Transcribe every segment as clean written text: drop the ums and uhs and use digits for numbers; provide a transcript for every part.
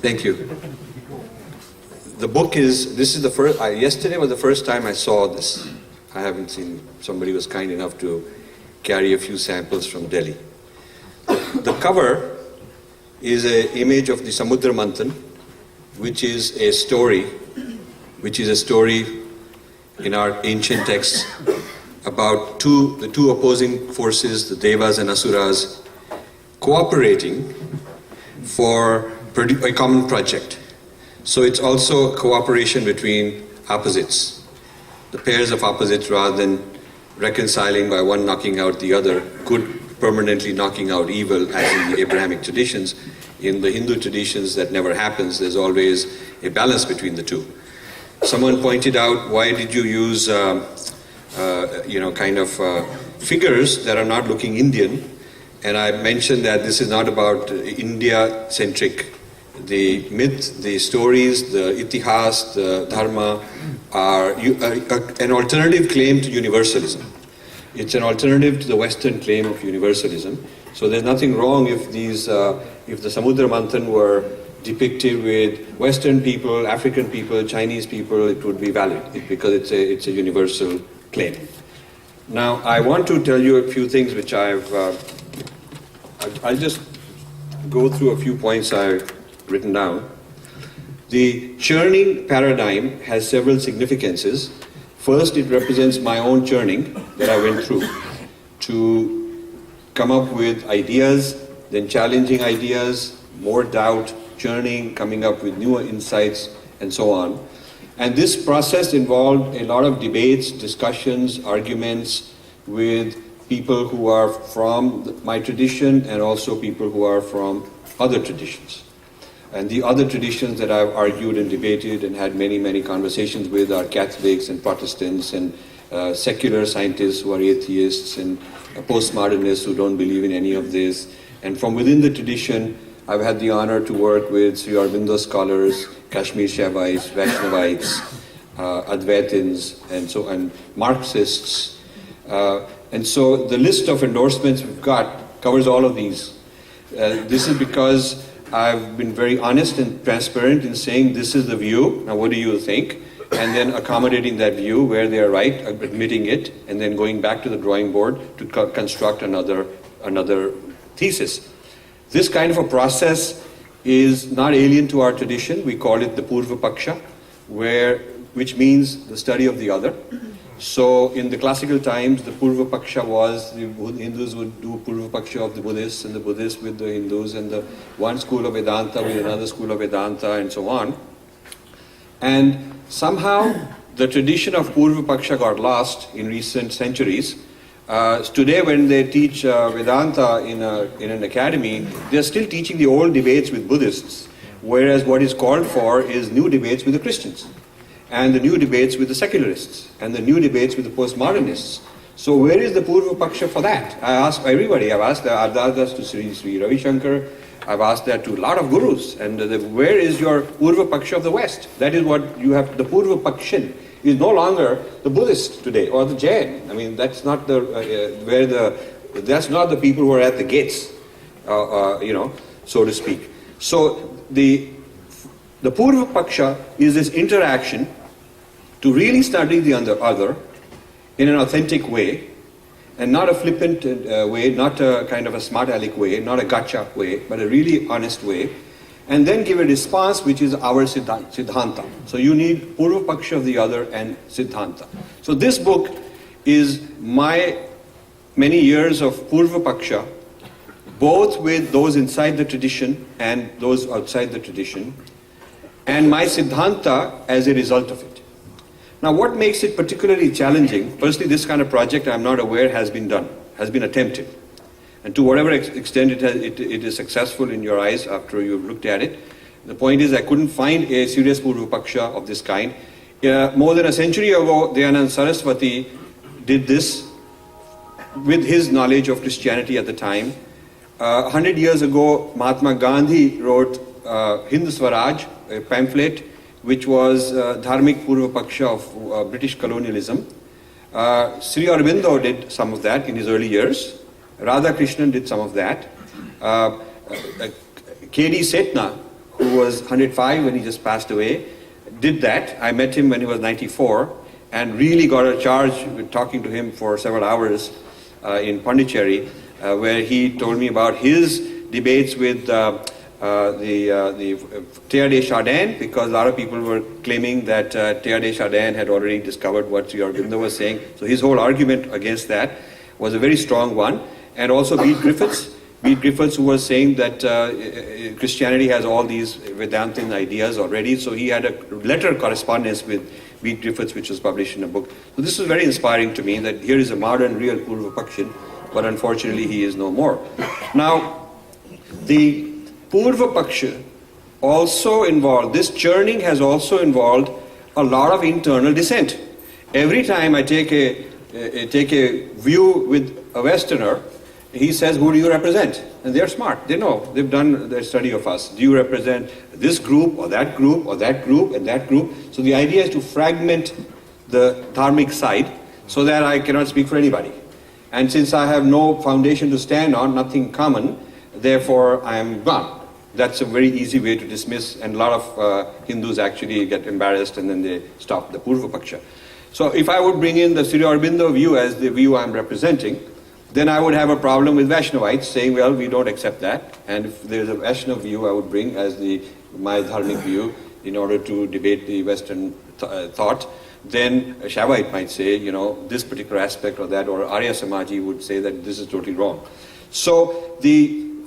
Thank you. The book is, this is the first, yesterday was the first time I saw this. I haven't seen, somebody was kind enough to carry a few samples from Delhi. The cover is an image of the Samudra Manthan, which is a story in our ancient texts about the two opposing forces, the Devas and Asuras, cooperating for a common project. So it's also cooperation between opposites, the pairs of opposites, rather than reconciling by one knocking out the other, good permanently knocking out evil, as in the Abrahamic traditions. In the Hindu traditions, that never happens. There's always a balance between the two. Someone pointed out, why did you use figures that are not looking Indian? And I mentioned that this is not about India-centric. The myth, the stories, the itihas, the dharma are an alternative claim to universalism. It's an alternative to the Western claim of universalism. So there's nothing wrong if these, if the Samudra Manthan were depicted with Western people, African people, Chinese people, it would be valid because it's a universal claim. Now, I want to tell you a few things which I'll just go through a few points I've written down. The churning paradigm has several significances. First, it represents my own churning that I went through to come up with ideas, then challenging ideas, more doubt, churning, coming up with newer insights, and so on. And this process involved a lot of debates, discussions, arguments with people who are from my tradition and also people who are from other traditions. And the other traditions that I've argued and debated and had many, many conversations with are Catholics and Protestants and secular scientists who are atheists and postmodernists who don't believe in any of this. And from within the tradition, I've had the honor to work with Sri Aurobindo scholars, Kashmir Shaivites, Vaishnavites, Advaitins, and Marxists. And so the list of endorsements we've got covers all of these. This is because I've been very honest and transparent in saying this is the view, now what do you think? And then accommodating that view where they are right, admitting it, and then going back to the drawing board to construct another thesis. This kind of a process is not alien to our tradition. We call it the Purva Paksha, which means the study of the other. So in the classical times, the Purva Paksha was, the Hindus would do Purva Paksha of the Buddhists, and the Buddhists with the Hindus, and the one school of Vedanta with another school of Vedanta, and so on. And somehow the tradition of Purva Paksha got lost in recent centuries. Today when they teach Vedanta in an academy, they're still teaching the old debates with Buddhists, whereas what is called for is new debates with the Christians, and the new debates with the secularists, and the new debates with the postmodernists. So where is the Purva Paksha for that? I asked everybody. I've asked the Ardhadas to Sri Ravi Shankar. I've asked that to a lot of gurus. And where is your Purva Paksha of the West? That is what you have. The Purva Pakshin is no longer the Buddhist today or the Jain. I mean, that's not that's not the people who are at the gates, so to speak. So the Purva Paksha is this interaction to really study the other in an authentic way, and not a flippant way, not a kind of a smart aleck way, not a gotcha way, but a really honest way, and then give a response which is our Siddhanta. So you need Purva Paksha of the other and Siddhanta. So this book is my many years of Purva Paksha, both with those inside the tradition and those outside the tradition, and my Siddhanta as a result of it. Now, what makes it particularly challenging? Firstly, this kind of project, I'm not aware, has been attempted. And to whatever extent it is successful in your eyes after you've looked at it, the point is I couldn't find a serious Purva Paksha of this kind. More than a century ago, Dayanand Saraswati did this with his knowledge of Christianity at the time. 100 years ago, Mahatma Gandhi wrote Hind Swaraj, a pamphlet, which was Dharmic Purva Paksha of British colonialism. Sri Aurobindo did some of that in his early years. Radha Krishnan did some of that. K.D. Setna who was 105 when he just passed away, did that. I met him when he was 94 and really got a charge with talking to him for several hours in Pondicherry, where he told me about his debates with the Teilhard de Chardin, because a lot of people were claiming that Teilhard de Chardin had already discovered what Sri Aurobindo was saying. So his whole argument against that was a very strong one. And also Beat Griffiths, who was saying that Christianity has all these Vedantin ideas already. So he had a letter correspondence with Beat Griffiths, which was published in a book. So this was very inspiring to me, that here is a modern, real Purva Pakshin, but unfortunately he is no more. Now, the Purva Paksha also involved, this churning has also involved a lot of internal dissent. Every time I take a view with a Westerner, he says, who do you represent? And they're smart. They know. They've done their study of us. Do you represent this group or that group or that group and that group? So the idea is to fragment the dharmic side so that I cannot speak for anybody. And since I have no foundation to stand on, nothing common, therefore I am gone. That's a very easy way to dismiss, and a lot of Hindus actually get embarrassed and then they stop the Purva Paksha. So if I would bring in the Sri Aurobindo view as the view I'm representing, then I would have a problem with Vaishnavites saying, well, we don't accept that. And if there's a Vaishnava view I would bring as my dharmic view in order to debate the Western thought, then a Shaivite might say, this particular aspect or that, or Arya Samaji would say that this is totally wrong. So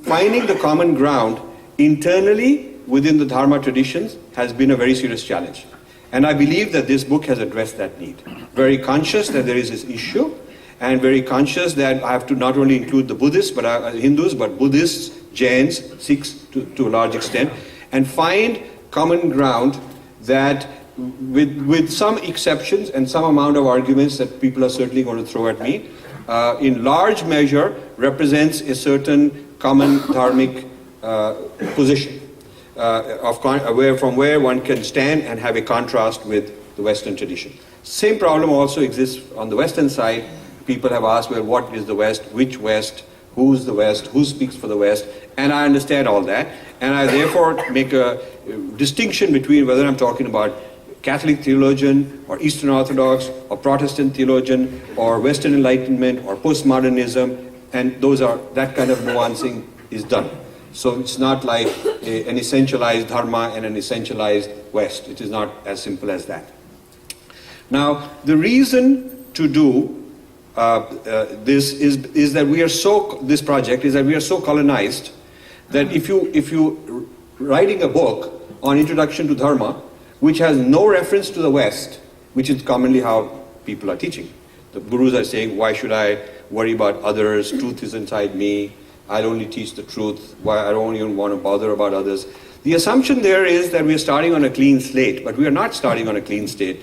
finding the common ground internally within the Dharma traditions has been a very serious challenge. And I believe that this book has addressed that need. Very conscious that there is this issue, and very conscious that I have to not only include the Buddhists, but Hindus, but Buddhists, Jains, Sikhs to a large extent, and find common ground that with some exceptions and some amount of arguments that people are certainly going to throw at me, in large measure represents a certain common dharmic position from where one can stand and have a contrast with the Western tradition. Same problem also exists on the Western side. People have asked, well, what is the West? Which West? Who's the West? Who speaks for the West? And I understand all that. And I therefore make a distinction between whether I'm talking about Catholic theologian or Eastern Orthodox or Protestant theologian or Western Enlightenment or postmodernism, and that kind of nuancing is done. So it's not like an essentialized Dharma and an essentialized West. It is not as simple as that. Now, the reason to do this is that this project is that we are so colonized that if you writing a book on Introduction to Dharma, which has no reference to the West, which is commonly how people are teaching. The gurus are saying, why should I worry about others? Truth is inside me. I'll only teach the truth. Why I don't even want to bother about others. The assumption there is that we're starting on a clean slate, but we are not starting on a clean slate.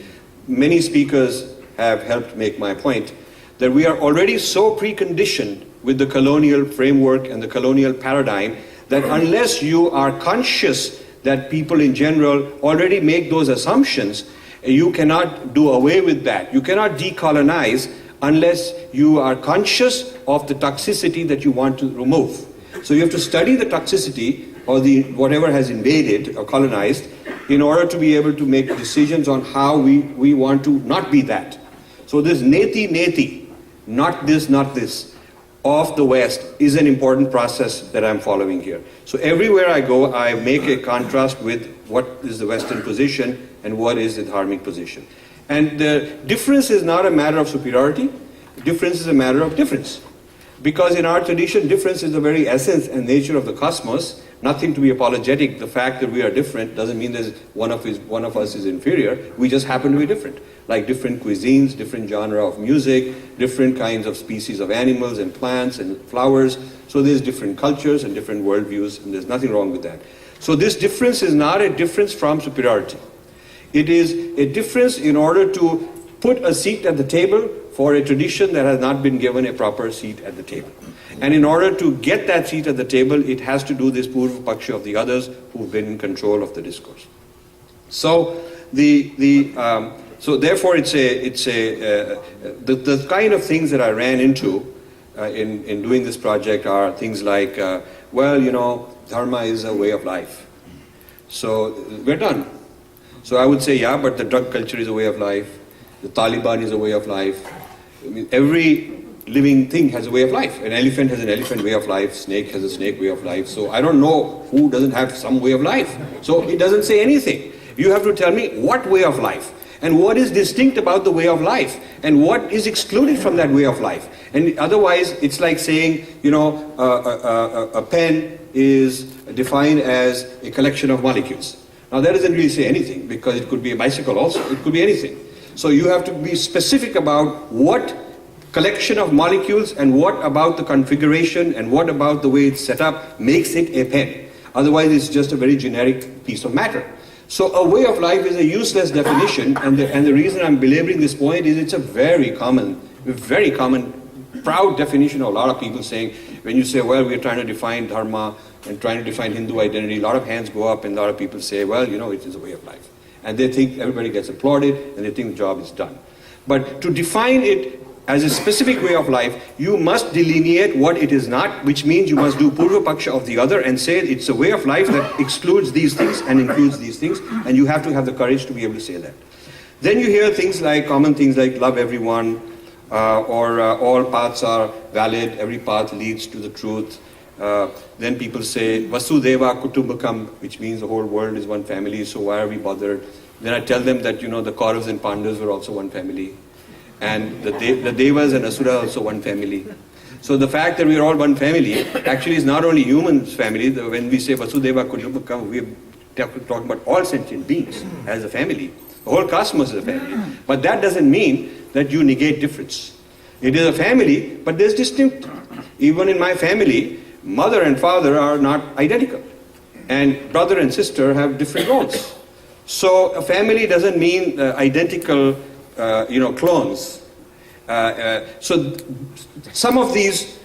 Many speakers have helped make my point that we are already so preconditioned with the colonial framework and the colonial paradigm that unless you are conscious that people in general already make those assumptions, you cannot do away with that. You cannot decolonize unless you are conscious of the toxicity that you want to remove. So you have to study the toxicity or whatever has invaded or colonized in order to be able to make decisions on how we want to not be that. So this neti, not this, of the West is an important process that I'm following here. So everywhere I go, I make a contrast with what is the Western position and what is the dharmic position. And the difference is not a matter of superiority, difference is a matter of difference. Because in our tradition, difference is the very essence and nature of the cosmos. Nothing to be apologetic. The fact that we are different doesn't mean that one of us is inferior. We just happen to be different. Like different cuisines, different genre of music, different kinds of species of animals and plants and flowers. So there's different cultures and different worldviews, and there's nothing wrong with that. So this difference is not a difference from superiority. It is a difference in order to put a seat at the table for a tradition that has not been given a proper seat at the table. And in order to get that seat at the table, it has to do this Purva Paksha of the others who've been in control of the discourse. So so therefore the kind of things that I ran into in doing this project are things like, Dharma is a way of life. So we're done. So I would say, yeah, but the drug culture is a way of life. The Taliban is a way of life. I mean, every living thing has a way of life. An elephant has an elephant way of life. Snake has a snake way of life. So I don't know who doesn't have some way of life. So it doesn't say anything. You have to tell me what way of life and what is distinct about the way of life and what is excluded from that way of life. And otherwise, it's like saying, you know, a pen is defined as a collection of molecules. Now that doesn't really say anything because it could be a bicycle also. It could be anything. So you have to be specific about what collection of molecules and what about the configuration and what about the way it's set up makes it a pen. Otherwise, it's just a very generic piece of matter. So a way of life is a useless definition, and the reason I'm belaboring this point is it's a very common, proud definition of a lot of people saying, when you say, well, we're trying to define dharma and trying to define Hindu identity, a lot of hands go up and a lot of people say, well, you know, it is a way of life. And they think everybody gets applauded and they think the job is done. But to define it as a specific way of life, you must delineate what it is not, which means you must do purva paksha of the other and say it's a way of life that excludes these things and includes these things, and you have to have the courage to be able to say that. Then you hear things like, common things like love everyone, or all paths are valid, every path leads to the truth. Then people say, Vasudeva Kutumbakam, which means the whole world is one family, so why are we bothered? Then I tell them that, you know, the Kauravas and Pandavas were also one family. And the Devas and Asuras are also one family. So the fact that we are all one family actually is not only humans' family. When we say Vasudeva Kutumbakam, we are talking about all sentient beings as a family. The whole cosmos is a family. But that doesn't mean that you negate difference. It is a family, but there's distinct. Even in my family, mother and father are not identical. And brother and sister have different roles. So a family doesn't mean identical clones. So some of these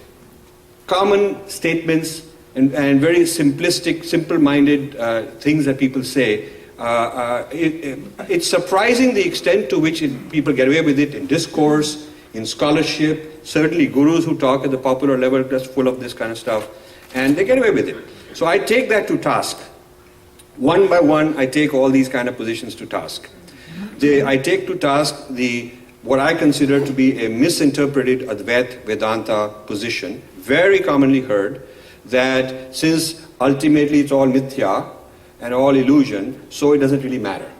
common statements and very simplistic, simple-minded things that people say, it's surprising the extent to which people get away with it in discourse, in scholarship. Certainly gurus who talk at the popular level are just full of this kind of stuff, and they get away with it. So I take that to task. One by one, I take all these kind of positions to task. I take to task what I consider to be a misinterpreted Advaita Vedanta position, very commonly heard, that since ultimately it's all mithya and all illusion, so it doesn't really matter.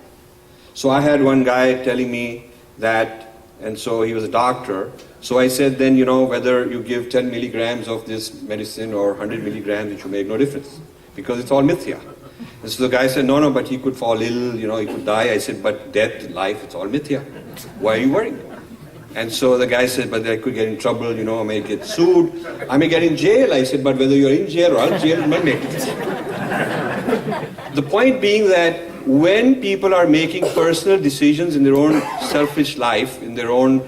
So I had one guy telling me that, and so he was a doctor. So I said, then, you know, whether you give 10 milligrams of this medicine or 100 milligrams, it should make no difference, because it's all mithya. And so the guy said, no, but he could fall ill, you know, he could die. I said, but death, life, it's all mithya. Why are you worried? And so the guy said, but I could get in trouble, you know, I may get sued, I may get in jail. I said, but whether you're in jail or out of jail, it might make it. The point being that when people are making personal decisions in their own selfish life, in their own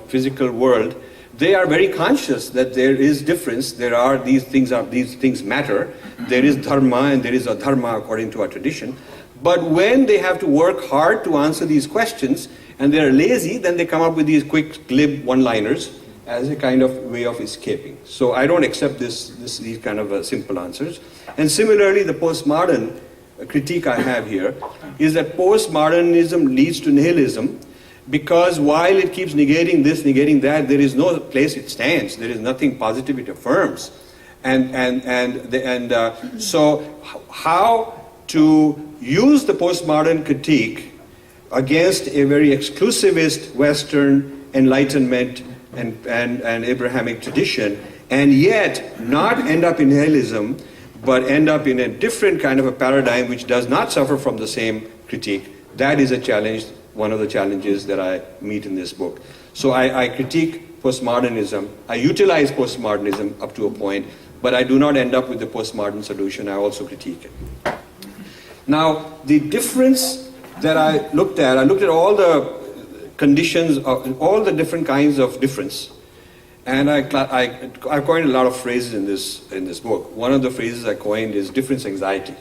physical world, they are very conscious that there is difference. There are these things matter. There is dharma and there is adharma according to our tradition. But when they have to work hard to answer these questions and they are lazy, then they come up with these quick, glib one-liners as a kind of way of escaping. So I don't accept these kind of simple answers. And similarly, the postmodern critique I have here is that postmodernism leads to nihilism, because while it keeps negating this, negating that, there is no place it stands. There is nothing positive it affirms. So how to use the postmodern critique against a very exclusivist Western Enlightenment and Abrahamic tradition, and yet not end up in nihilism, but end up in a different kind of a paradigm which does not suffer from the same critique. That is a challenge, one of the challenges that I meet in this book. So I critique postmodernism, I utilize postmodernism up to a point, but I do not end up with the postmodern solution, I also critique it. Now, the difference that I looked at all the conditions, all the different kinds of difference. And I coined a lot of phrases in this book. One of the phrases I coined is difference anxiety.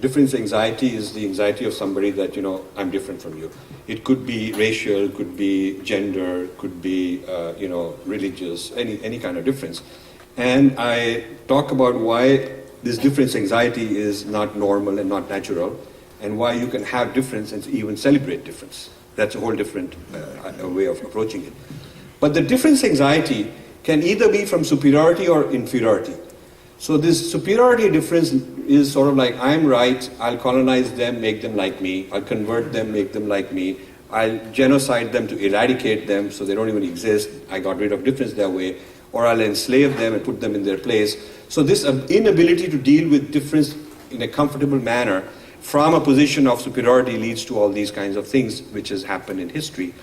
Difference anxiety is the anxiety of somebody that, you know, I'm different from you. It could be racial, could be gender, could be, religious, any kind of difference. And I talk about why this difference anxiety is not normal and not natural, and why you can have difference and even celebrate difference. That's a whole different way of approaching it. But the difference anxiety can either be from superiority or inferiority. So this superiority difference is sort of like, I'm right, I'll colonize them, make them like me, I'll convert them, make them like me, I'll genocide them to eradicate them so they don't even exist, I got rid of difference that way, or I'll enslave them and put them in their place. So this inability to deal with difference in a comfortable manner from a position of superiority leads to all these kinds of things which has happened in history.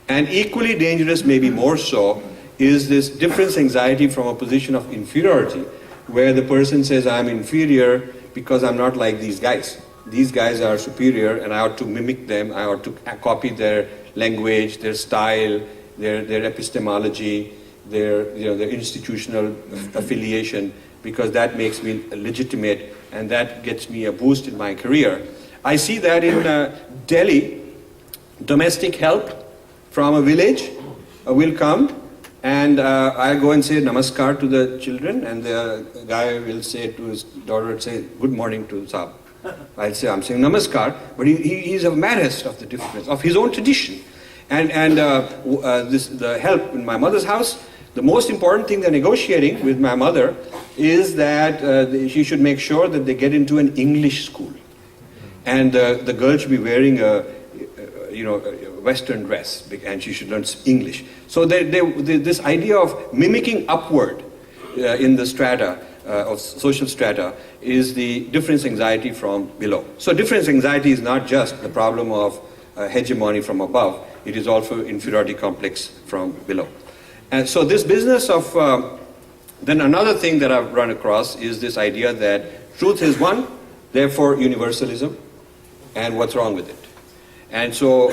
And equally dangerous, maybe more so, is this difference anxiety from a position of inferiority, where the person says, I'm inferior because I'm not like these guys. These guys are superior and I ought to mimic them, I ought to copy their language, their style, their epistemology, their institutional affiliation, because that makes me legitimate and that gets me a boost in my career. I see that in Delhi. Domestic help from a village will come, and I go and say namaskar to the children, and the guy will say to his daughter, say good morning to Saab. I'm saying namaskar, but he's embarrassed of the difference, of his own tradition. And the help in my mother's house, the most important thing they're negotiating with my mother is that she should make sure that they get into an English school. And the girl should be wearing a Western dress, and she should learn English. So this idea of mimicking upward in the strata, of social strata, is the difference anxiety from below. So difference anxiety is not just the problem of hegemony from above, it is also inferiority complex from below. And so this business of, then another thing that I've run across is this idea that truth is one, therefore universalism, and what's wrong with it. And so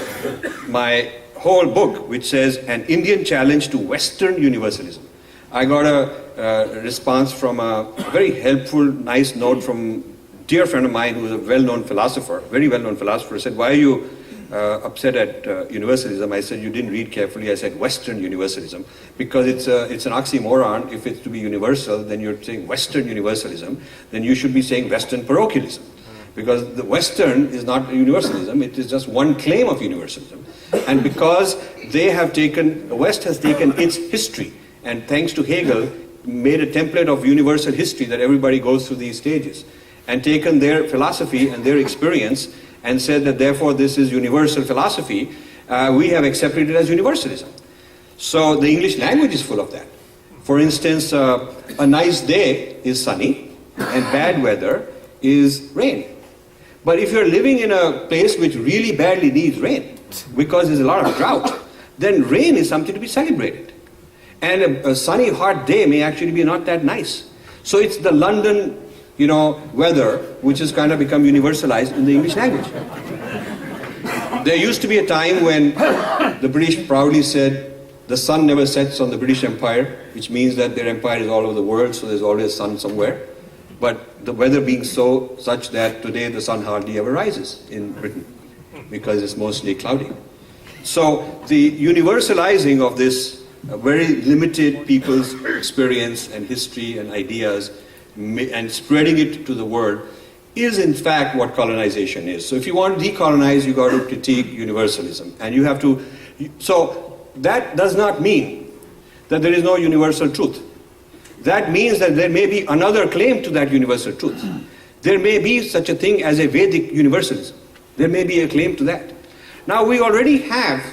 my whole book, which says an Indian challenge to Western universalism, I got a response from a very helpful, nice note from a dear friend of mine who is a well-known philosopher, very well-known philosopher, said, why are you upset at universalism? I said, you didn't read carefully. I said Western universalism, because it's an oxymoron. If it's to be universal, then you're saying Western universalism, then you should be saying Western parochialism. Because the Western is not universalism, it is just one claim of universalism. And because the West has taken its history, and thanks to Hegel, made a template of universal history that everybody goes through these stages, and taken their philosophy and their experience and said that therefore this is universal philosophy, we have accepted it as universalism. So the English language is full of that. For instance, a nice day is sunny, and bad weather is rain. But if you're living in a place which really badly needs rain, because there's a lot of drought, then rain is something to be celebrated. And a sunny, hot day may actually be not that nice. So it's the London, weather, which has kind of become universalized in the English language. There used to be a time when the British proudly said, the sun never sets on the British Empire, which means that their empire is all over the world, so there's always sun somewhere. But the weather being such that today the sun hardly ever rises in Britain, because it's mostly cloudy. So the universalizing of this very limited people's experience and history and ideas, and spreading it to the world, is in fact what colonization is. So if you want to decolonize, you got to critique universalism. And you have to, so that does not mean that there is no universal truth. That means that there may be another claim to that universal truth. There may be such a thing as a Vedic universalism. There may be a claim to that. Now we already have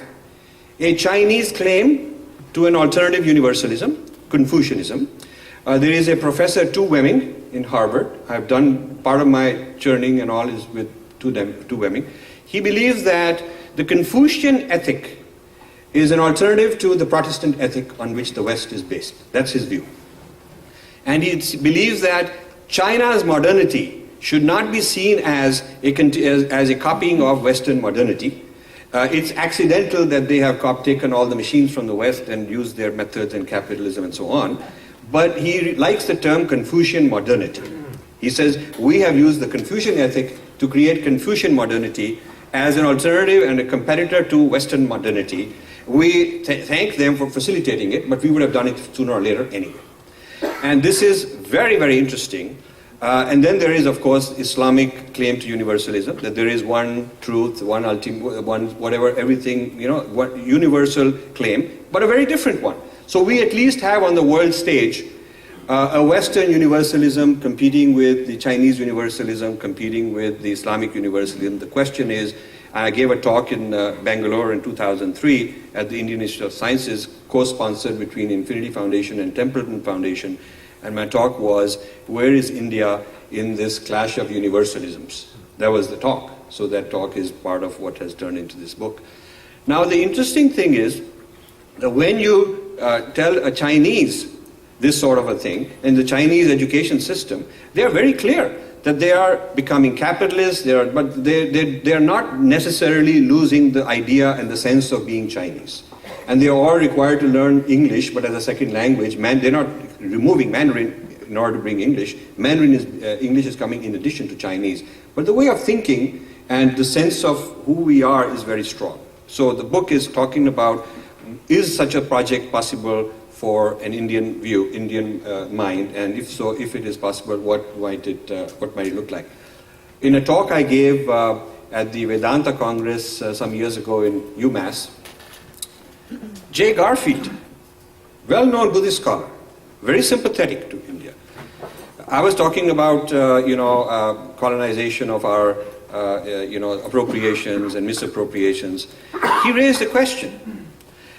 a Chinese claim to an alternative universalism, Confucianism. There is a professor, Tu Wemming, in Harvard. I've done part of my churning and all is with Tu Wemming. He believes that the Confucian ethic is an alternative to the Protestant ethic on which the West is based. That's his view. And he believes that China's modernity should not be seen as a copying of Western modernity. It's accidental that they have taken all the machines from the West and used their methods and capitalism and so on. But he likes the term Confucian modernity. He says, we have used the Confucian ethic to create Confucian modernity as an alternative and a competitor to Western modernity. We thank them for facilitating it, but we would have done it sooner or later anyway. And this is very, very interesting And then there is, of course, Islamic claim to universalism, that there is one truth, one ultimate, one whatever, everything, one universal claim, but a very different one. So we at least have on the world stage a Western universalism competing with the Chinese universalism, competing with the Islamic universalism. The question is, I gave a talk in Bangalore in 2003 at the Indian Institute of Sciences, co-sponsored between Infinity Foundation and Templeton Foundation. And my talk was, where is India in this clash of universalisms? That was the talk. So that talk is part of what has turned into this book. Now the interesting thing is that when you tell a Chinese this sort of a thing, in the Chinese education system, they are very clear that they are becoming capitalists, but they are not necessarily losing the idea and the sense of being Chinese. And they are all required to learn English, but as a second language. They're not removing Mandarin in order to bring English. English is coming in addition to Chinese. But the way of thinking and the sense of who we are is very strong. So the book is talking about, is such a project possible for an Indian view, Indian mind, and if so, if it is possible, what might it look like? In a talk I gave at the Vedanta Congress some years ago in UMass, J. Garfield, well-known Buddhist scholar, very sympathetic to India. I was talking about colonization of our appropriations and misappropriations. He raised a question,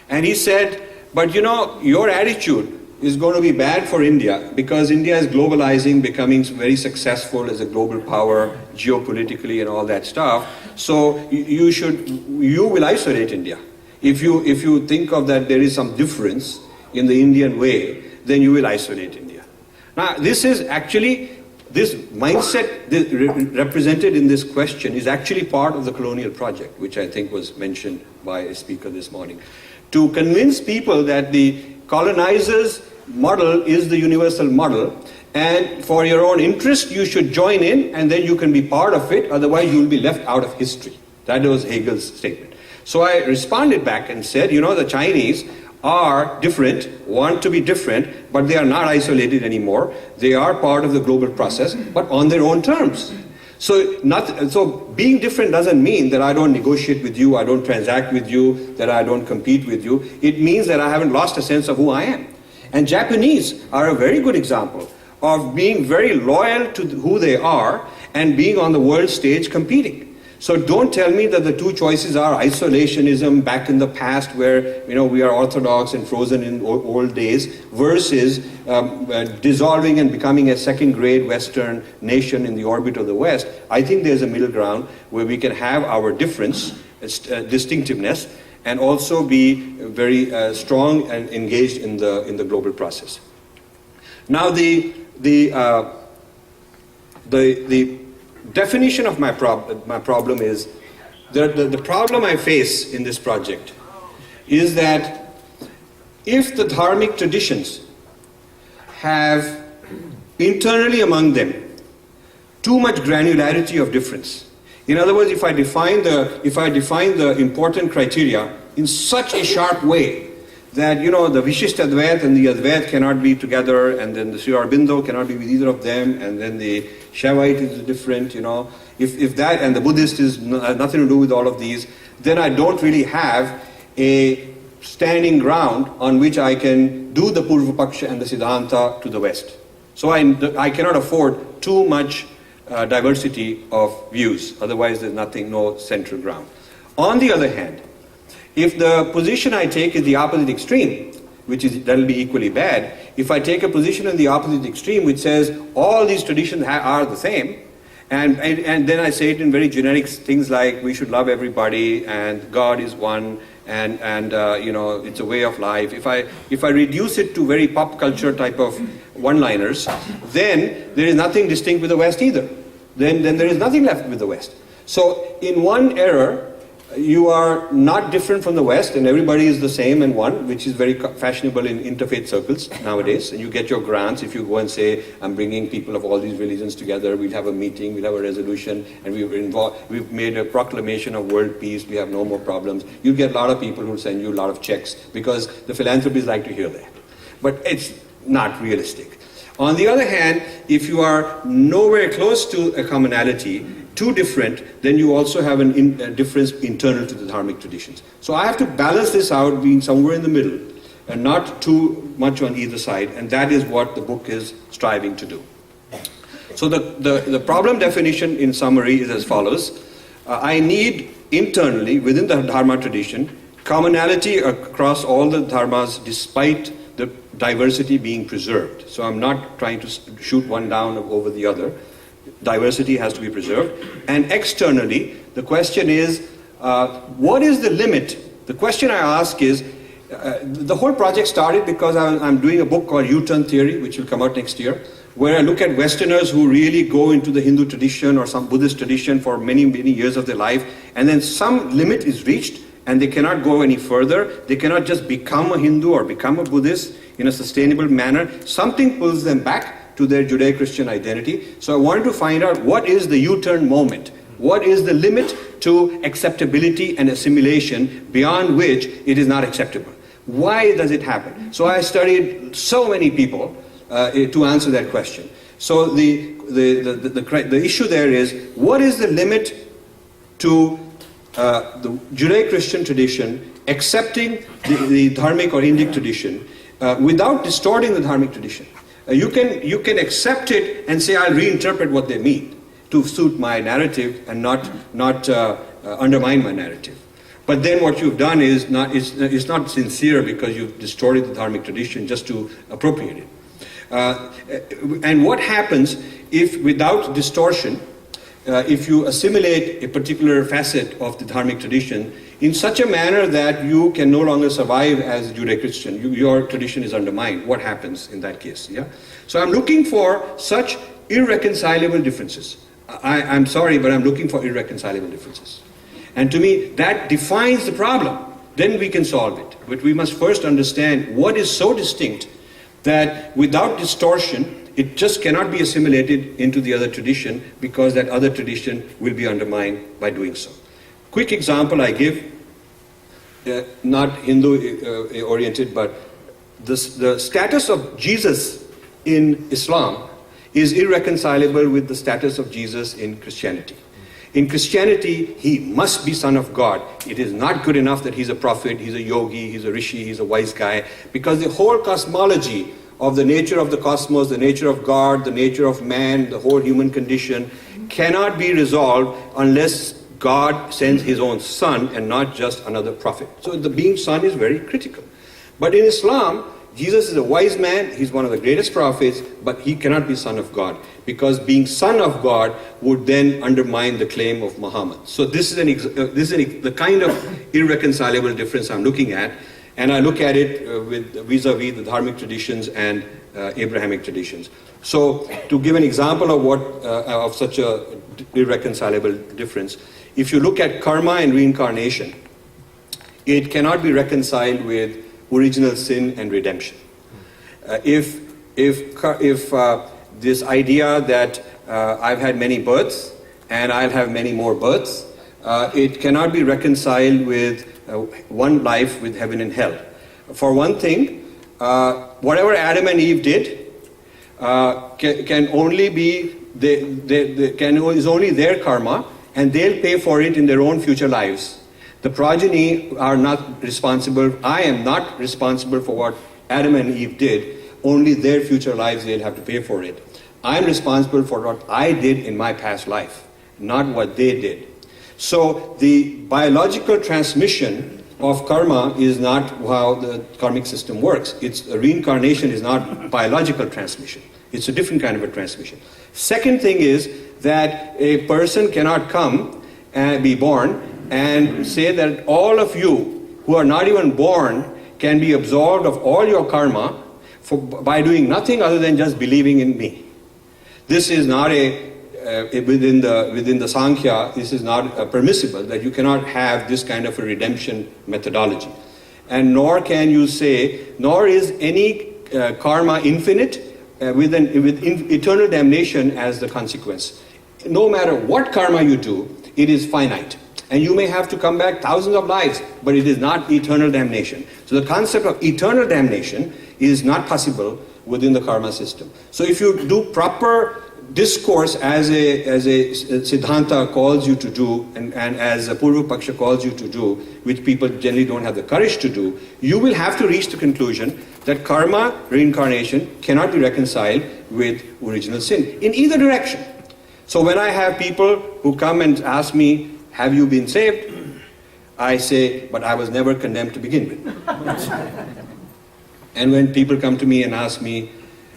and he said, but your attitude is going to be bad for India because India is globalizing, becoming very successful as a global power geopolitically and all that stuff. So you will isolate India. If you think of that there is some difference in the Indian way, then you will isolate India. Now this is actually, this mindset represented in this question is actually part of the colonial project, which I think was mentioned by a speaker this morning. To convince people that the colonizers' model is the universal model, and for your own interest you should join in and then you can be part of it, otherwise you will be left out of history. That was Hegel's statement. So I responded back and said, the Chinese are different, want to be different, but they are not isolated anymore. They are part of the global process, but on their own terms. So being different doesn't mean that I don't negotiate with you, I don't transact with you, that I don't compete with you. It means that I haven't lost a sense of who I am. And Japanese are a very good example of being very loyal to who they are and being on the world stage competing. So don't tell me that the two choices are isolationism back in the past where we are orthodox and frozen in old days versus dissolving and becoming a second-grade Western nation in the orbit of the West. I think there's a middle ground where we can have our difference, distinctiveness, and also be very strong and engaged in the global process. Now the definition of my problem is, the problem I face in this project is that if the dharmic traditions have internally among them too much granularity of difference, in other words, if I define the important criteria in such a sharp way that the Vishisht Advait and the Advait cannot be together, and then the Sri Aurobindo cannot be with either of them, and then the Shaivite is different, if that, and the Buddhist has nothing to do with all of these, then I don't really have a standing ground on which I can do the Purva Paksha and the Siddhanta to the West. So I cannot afford too much diversity of views, otherwise there's no central ground. On the other hand, if the position I take is the opposite extreme, that'll be equally bad. If I take a position in the opposite extreme which says all these traditions are the same, and then I say it in very generic things like we should love everybody and God is one and it's a way of life. If I reduce it to very pop culture type of one-liners, then there is nothing distinct with the West either. Then there is nothing left with the West. So in one error, you are not different from the West and everybody is the same and one, which is very fashionable in interfaith circles nowadays. And you get your grants if you go and say, I'm bringing people of all these religions together, we'll have a meeting, we'll have a resolution, and we've made a proclamation of world peace, we have no more problems. You'll get a lot of people who'll send you a lot of checks because the philanthropists like to hear that. But it's not realistic. On the other hand, if you are nowhere close to a commonality, too different, then you also have a difference internal to the dharmic traditions. So I have to balance this out, being somewhere in the middle, and not too much on either side, and that is what the book is striving to do. So the problem definition in summary is as follows. I need internally, within the Dharma tradition, commonality across all the dharmas despite the diversity being preserved. So I'm not trying to shoot one down over the other. Diversity has to be preserved. And externally, the question is, what is the limit? The question I ask is, the whole project started because I'm doing a book called U-Turn Theory, which will come out next year, where I look at Westerners who really go into the Hindu tradition or some Buddhist tradition for many, many years of their life, and then some limit is reached and they cannot go any further. They cannot just become a Hindu or become a Buddhist in a sustainable manner. Something pulls them back to their Judeo-Christian identity. So I wanted to find out what is the U-turn moment. What is the limit to acceptability and assimilation beyond which it is not acceptable? Why does it happen? So I studied so many people to answer that question. So the issue there is, what is the limit to the Judeo-Christian tradition accepting the dharmic or Indic tradition without distorting the dharmic tradition? You can accept it and say, I'll reinterpret what they mean to suit my narrative and not undermine my narrative. But then what you've done is not sincere, because you've distorted the dharmic tradition just to appropriate it. And what happens if, without distortion, if you assimilate a particular facet of the dharmic tradition in such a manner that you can no longer survive as a Judeo-Christian, your tradition is undermined? What happens in that case? Yeah. So I'm looking for such irreconcilable differences. I'm sorry, but I'm looking for irreconcilable differences. And to me, that defines the problem. Then we can solve it. But we must first understand what is so distinct that without distortion, it just cannot be assimilated into the other tradition, because that other tradition will be undermined by doing so. Quick example I give, not Hindu oriented, but the status of Jesus in Islam is irreconcilable with the status of Jesus in Christianity. In Christianity, he must be Son of God. It is not good enough that he's a prophet, he's a yogi, he's a rishi, he's a wise guy, because the whole cosmology of the nature of the cosmos, the nature of God, the nature of man, the whole human condition cannot be resolved unless God sends his own son and not just another prophet. So the being son is very critical. But in Islam, Jesus is a wise man, he's one of the greatest prophets, but he cannot be Son of God, because being Son of God would then undermine the claim of Muhammad. So this is the kind of irreconcilable difference I'm looking at, and I look at it with vis-a-vis the dharmic traditions and Abrahamic traditions. So to give an example of of such a irreconcilable difference, if you look at karma and reincarnation, it cannot be reconciled with original sin and redemption. If this idea that I've had many births and I'll have many more births, it cannot be reconciled with one life with heaven and hell. For one thing, whatever Adam and Eve did can only be is only their karma, and they'll pay for it in their own future lives. The progeny are not responsible. I am not responsible for what Adam and Eve did. Only their future lives, they'll have to pay for it. I'm responsible for what I did in my past life, not what they did. So the biological transmission of karma is not how the karmic system works. Reincarnation is not biological transmission. It's a different kind of a transmission. Second thing is that a person cannot come and be born and say that all of you who are not even born can be absolved of all your karma by doing nothing other than just believing in me. This is not within the Sankhya, this is not permissible, that you cannot have this kind of a redemption methodology. And nor can you say, nor is any karma infinite with eternal damnation as the consequence. No matter what karma you do, it is finite. And you may have to come back thousands of lives, but it is not eternal damnation. So the concept of eternal damnation is not possible within the karma system. So if you do proper discourse as a Siddhanta calls you to do, and as a Purva Paksha calls you to do, which people generally don't have the courage to do, you will have to reach the conclusion that karma, reincarnation, cannot be reconciled with original sin in either direction. So when I have people who come and ask me, have you been saved? I say, but I was never condemned to begin with. And when people come to me and ask me,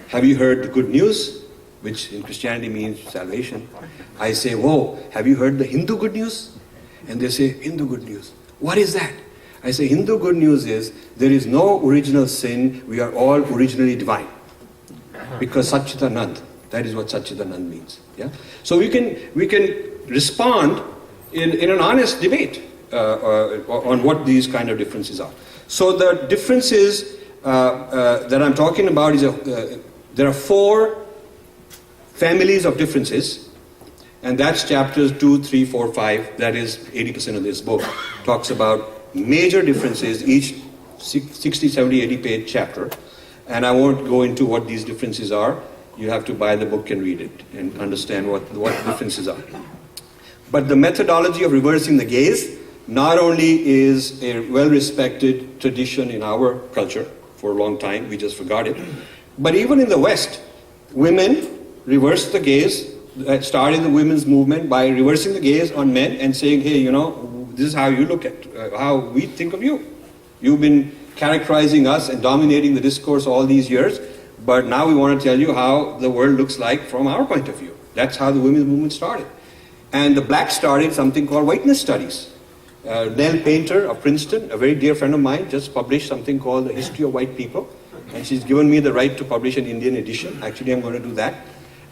have you heard the good news? Which in Christianity means salvation. I say, whoa, have you heard the Hindu good news? And they say, Hindu good news. What is that? I say, Hindu good news is, there is no original sin, we are all originally divine. Because Satchitanand, that is what Satchitanand means. Yeah? So we can respond in an honest debate on what these kind of differences are. So the differences that I'm talking about is, there are 4 families of differences, and that's chapters 2, 3, 4, 5, that is 80% of this book, talks about major differences, each 60, 70, 80 page chapter, and I won't go into what these differences are. You have to buy the book and read it and understand what the differences are. But the methodology of reversing the gaze not only is a well-respected tradition in our culture for a long time, we just forgot it, but even in the West, women reversed the gaze, started the women's movement by reversing the gaze on men and saying, hey, you know, this is how you look at, how we think of you. You've been characterizing us and dominating the discourse all these years, but now we want to tell you how the world looks like from our point of view. That's how the women's movement started. And the blacks started something called whiteness studies. Nell Painter of Princeton, a very dear friend of mine, just published something called The History of White People, and she's given me the right to publish an Indian edition. Actually, I'm going to do that.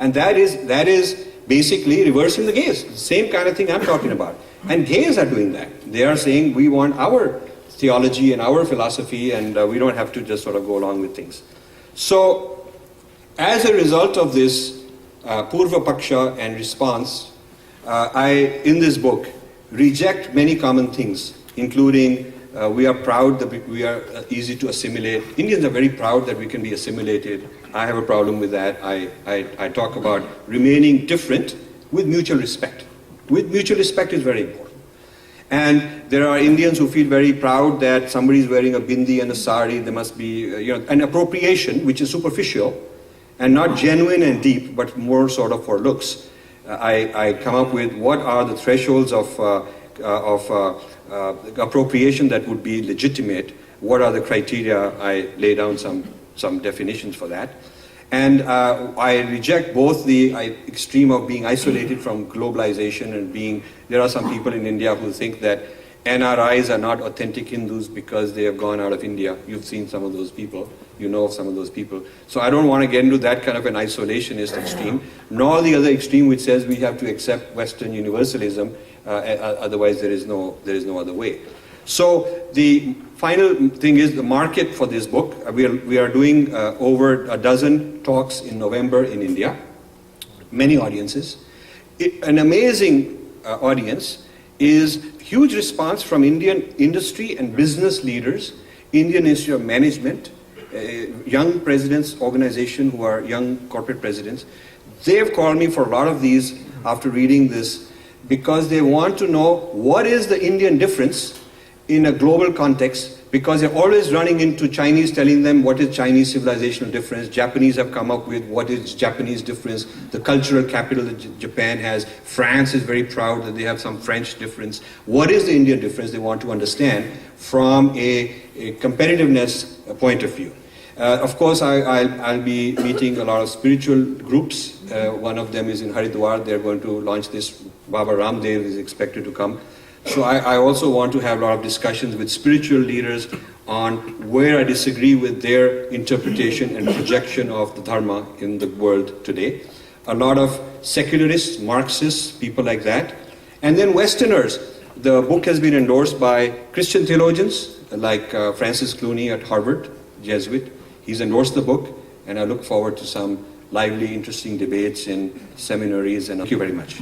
And that is basically reversing the gaze. The same kind of thing I'm talking about. And gays are doing that. They are saying we want our theology and our philosophy, and we don't have to just sort of go along with things. So, as a result of this Purva Paksha and response, I, in this book, reject many common things, including we are proud that we are easy to assimilate. Indians are very proud that we can be assimilated. I have a problem with that. I talk about remaining different with mutual respect. With mutual respect is very important. And there are Indians who feel very proud that somebody is wearing a bindi and a sari. There must be an appropriation which is superficial and not genuine and deep, but more sort of for looks. I come up with what are the thresholds of appropriation that would be legitimate. What are the criteria? I lay down some definitions for that. And I reject both the extreme of being isolated from globalization and there are some people in India who think that NRIs are not authentic Hindus because they have gone out of India. You've seen some of those people. You know of some of those people. So I don't want to get into that kind of an isolationist extreme, nor the other extreme which says we have to accept Western universalism, otherwise there is no other way. So the final thing is the market for this book. We are doing over a dozen talks in November in India, many audiences. An amazing audience is huge response from Indian industry and business leaders, Indian Institute of Management, young presidents organization who are young corporate presidents. They have called me for a lot of these after reading this because they want to know what is the Indian difference in a global context, because they're always running into Chinese telling them what is Chinese civilizational difference. Japanese have come up with what is Japanese difference, the cultural capital that Japan has. France is very proud that they have some French difference. What is the Indian difference they want to understand from a competitiveness point of view. Of course, I'll be meeting a lot of spiritual groups. One of them is in Haridwar. They're going to launch this. Baba Ramdev is expected to come. So I also want to have a lot of discussions with spiritual leaders on where I disagree with their interpretation and projection of the Dharma in the world today. A lot of secularists, Marxists, people like that. And then Westerners. The book has been endorsed by Christian theologians like Francis Clooney at Harvard, Jesuit. He's endorsed the book, and I look forward to some lively, interesting debates in seminaries. And thank you very much.